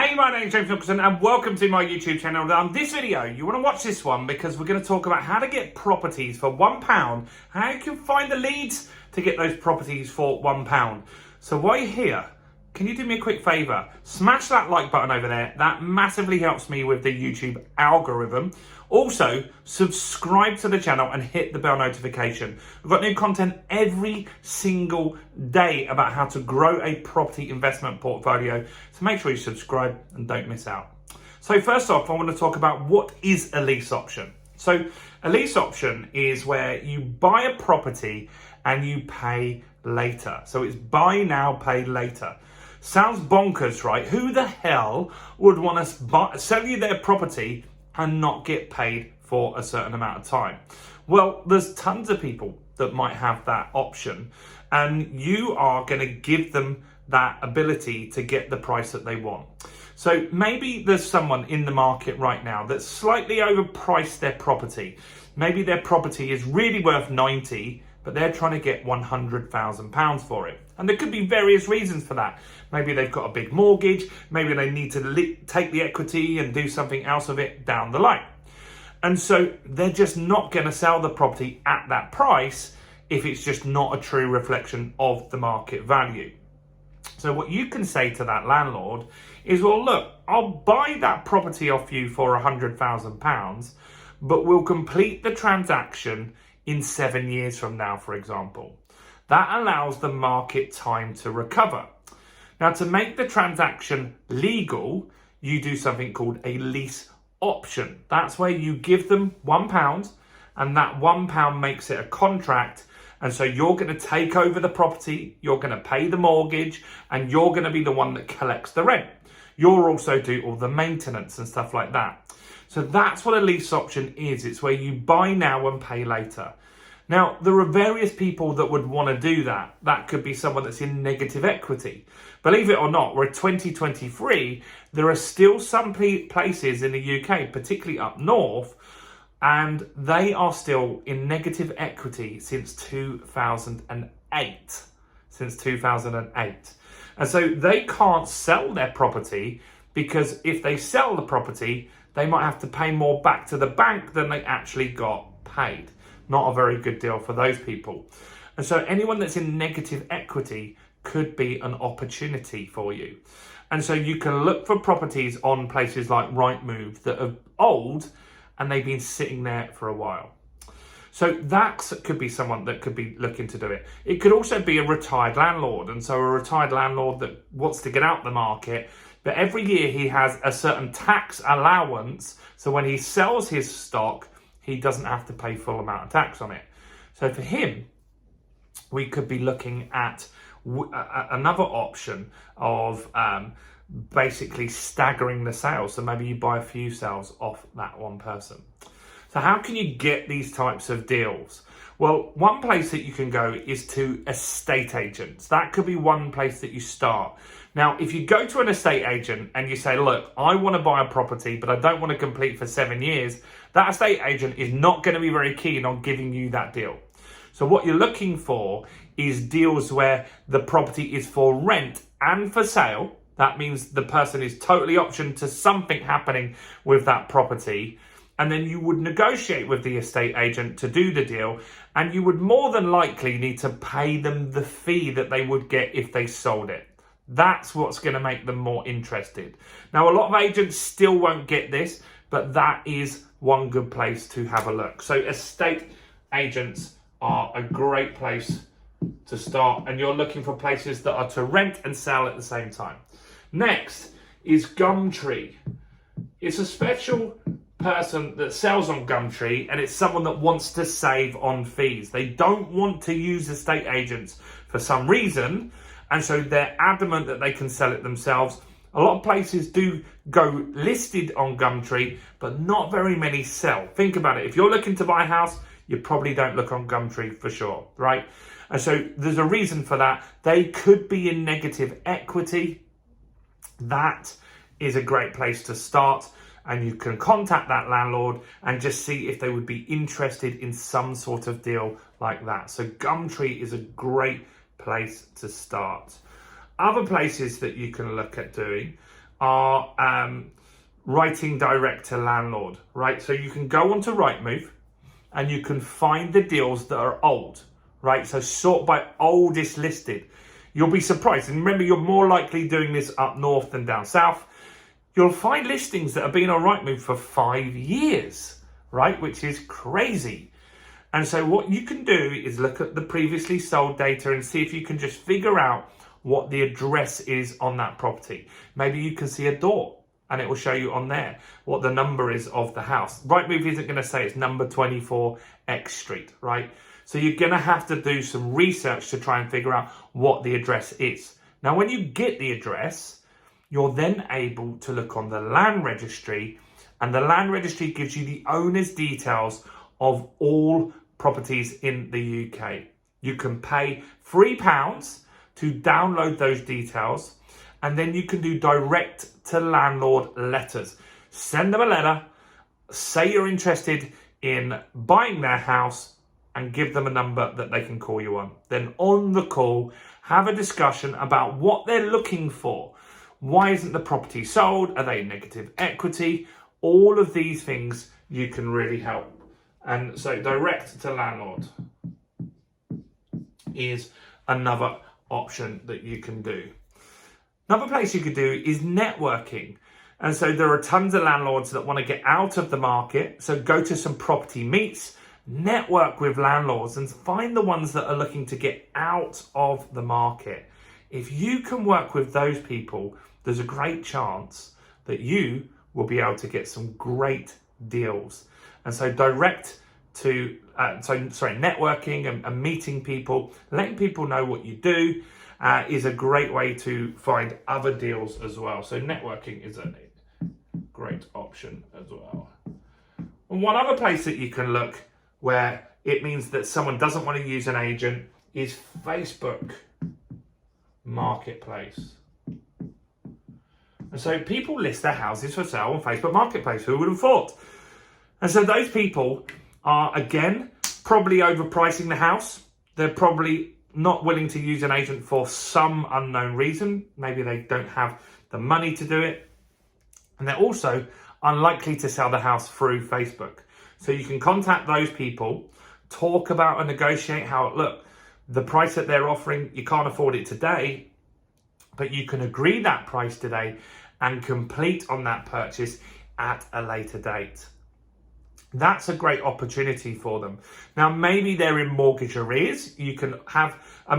Hey, my name's James Nicholson and welcome to my YouTube channel. Now, in this video, you want to watch this one because we're going to talk about how to get properties for £1, how you can find the leads to get those properties for £1. So while you're here, can you do me a quick favour? Smash that like button over there. That massively helps me with the YouTube algorithm. Also, subscribe to the channel and hit the bell notification. We've got new content every single day about how to grow a property investment portfolio. So make sure you subscribe and don't miss out. So first off, I want to talk about what is a lease option. So a lease option is where you buy a property and you pay later. So it's buy now, pay later. Sounds bonkers, right? Who the hell would want to sell you their property and not get paid for a certain amount of time? Well, there's tons of people that might have that option, and you are going to give them that ability to get the price that they want. So maybe there's someone in the market right now that's slightly overpriced their property. Maybe their property is really worth 90, but they're trying to get £100,000 for it. And there could be various reasons for that. Maybe they've got a big mortgage, maybe they need to take the equity and do something else of it down the line. And so they're just not going to sell the property at that price if it's just not a true reflection of the market value. So what you can say to that landlord is, well, look, I'll buy that property off you for £100,000, but we'll complete the transaction in 7 years from now, for example. That allows the market time to recover. Now, to make the transaction legal, you do something called a lease option. That's where you give them £1 and that £1 makes it a contract. And so you're going to take over the property, you're going to pay the mortgage, and you're going to be the one that collects the rent. You'll also do all the maintenance and stuff like that. So that's what a lease option is. It's where you buy now and pay later. Now, there are various people that would want to do that. That could be someone that's in negative equity. Believe it or not, we're 2023, there are still some places in the UK, particularly up north, and they are still in negative equity since 2008. Since 2008. And so they can't sell their property because if they sell the property, they might have to pay more back to the bank than they actually got paid. Not a very good deal for those people. And so anyone that's in negative equity could be an opportunity for you. And so you can look for properties on places like Rightmove that are old and they've been sitting there for a while. So that could be someone that could be looking to do it. It could also be a retired landlord. And so a retired landlord that wants to get out the market, but every year he has a certain tax allowance. So when he sells his stock, he doesn't have to pay full amount of tax on it. So for him, we could be looking at another option of basically staggering the sales. So maybe you buy a few sales off that one person. So how can you get these types of deals? Well, one place that you can go is to estate agents. That could be one place that you start. Now, if you go to an estate agent and you say, look, I want to buy a property, but I don't want to complete for 7 years, that estate agent is not going to be very keen on giving you that deal. So what you're looking for is deals where the property is for rent and for sale. That means the person is totally optioned to something happening with that property. And then you would negotiate with the estate agent to do the deal, and you would more than likely need to pay them the fee that they would get if they sold it. That's what's going to make them more interested. Now, a lot of agents still won't get this, but that is one good place to have a look. So estate agents are a great place to start, and you're looking for places that are to rent and sell at the same time. Next is Gumtree. It's a special person that sells on Gumtree, and it's someone that wants to save on fees. They don't want to use estate agents for some reason, and so they're adamant that they can sell it themselves. A lot of places do go listed on Gumtree, but not very many sell. Think about it. If you're looking to buy a house, you probably don't look on Gumtree for sure, right? And so there's a reason for that. They could be in negative equity. That is a great place to start. And you can contact that landlord and just see if they would be interested in some sort of deal like that. So Gumtree is a great place to start. Other places that you can look at doing are writing direct to landlord, right? So you can go onto Rightmove and you can find the deals that are old, right? So sort by oldest listed. You'll be surprised. And remember, you're more likely doing this up north than down south. You'll find listings that have been on Rightmove for 5 years, right? Which is crazy. And so what you can do is look at the previously sold data and see if you can just figure out what the address is on that property. Maybe you can see a door and it will show you on there what the number is of the house. Rightmove isn't going to say it's number 24 X Street, right? So you're going to have to do some research to try and figure out what the address is. Now, when you get the address, you're then able to look on the land registry, and the land registry gives you the owner's details of all properties in the UK. You can pay £3 to download those details, and then you can do direct to landlord letters. Send them a letter, say you're interested in buying their house, and give them a number that they can call you on. Then on the call, have a discussion about what they're looking for. Why isn't the property sold? Are they negative equity? All of these things you can really help. And so direct to landlord is another option that you can do. Another place you could do is networking. And so there are tons of landlords that want to get out of the market. So go to some property meets, network with landlords and find the ones that are looking to get out of the market. If you can work with those people, there's a great chance that you will be able to get some great deals. And so networking and meeting people, letting people know what you do is a great way to find other deals as well. So networking is a great option as well. And one other place that you can look where it means that someone doesn't want to use an agent is Facebook Marketplace. And so people list their houses for sale on Facebook Marketplace. Who would have thought? And so those people are, again, probably overpricing the house. They're probably not willing to use an agent for some unknown reason. Maybe they don't have the money to do it. And they're also unlikely to sell the house through Facebook. So you can contact those people, talk about and negotiate how, look, the price that they're offering, you can't afford it today, but you can agree that price today and complete on that purchase at a later date. That's a great opportunity for them. Now, maybe they're in mortgage arrears. You can have, a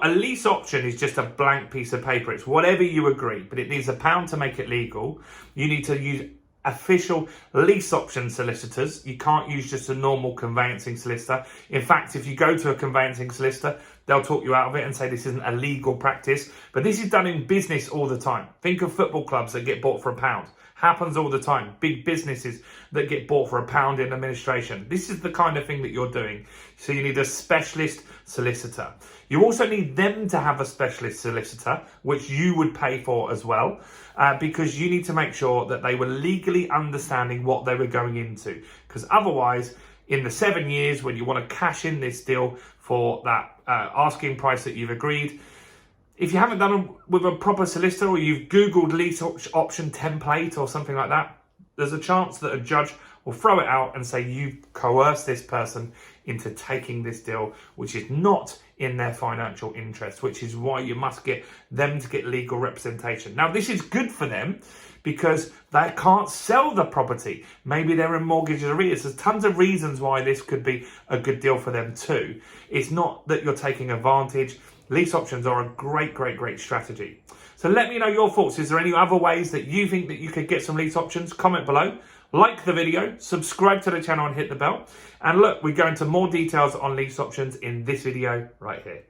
lease option is just a blank piece of paper. It's whatever you agree, but it needs £1 to make it legal. You need to use official lease option solicitors. You can't use just a normal conveyancing solicitor. In fact, if you go to a conveyancing solicitor, they'll talk you out of it and say this isn't a legal practice. But this is done in business all the time. Think of football clubs that get bought for £1. Happens all the time. Big businesses that get bought for £1 in administration. This is the kind of thing that you're doing. So you need a specialist solicitor. You also need them to have a specialist solicitor, which you would pay for as well, because you need to make sure that they were legally understanding what they were going into. Because otherwise, in the 7 years when you want to cash in this deal for that asking price that you've agreed, if you haven't done it with a proper solicitor or you've Googled lease option template or something like that, there's a chance that a judge will throw it out and say you've coerced this person into taking this deal, which is not in their financial interest, which is why you must get them to get legal representation. Now, this is good for them because they can't sell the property. Maybe they're in mortgage arrears. There's tons of reasons why this could be a good deal for them too. It's not that you're taking advantage. Lease options are a great, great, great strategy. So let me know your thoughts. Is there any other ways that you think that you could get some lease options? Comment below. Like the video, subscribe to the channel and hit the bell. And look, we go into more details on lease options in this video right here.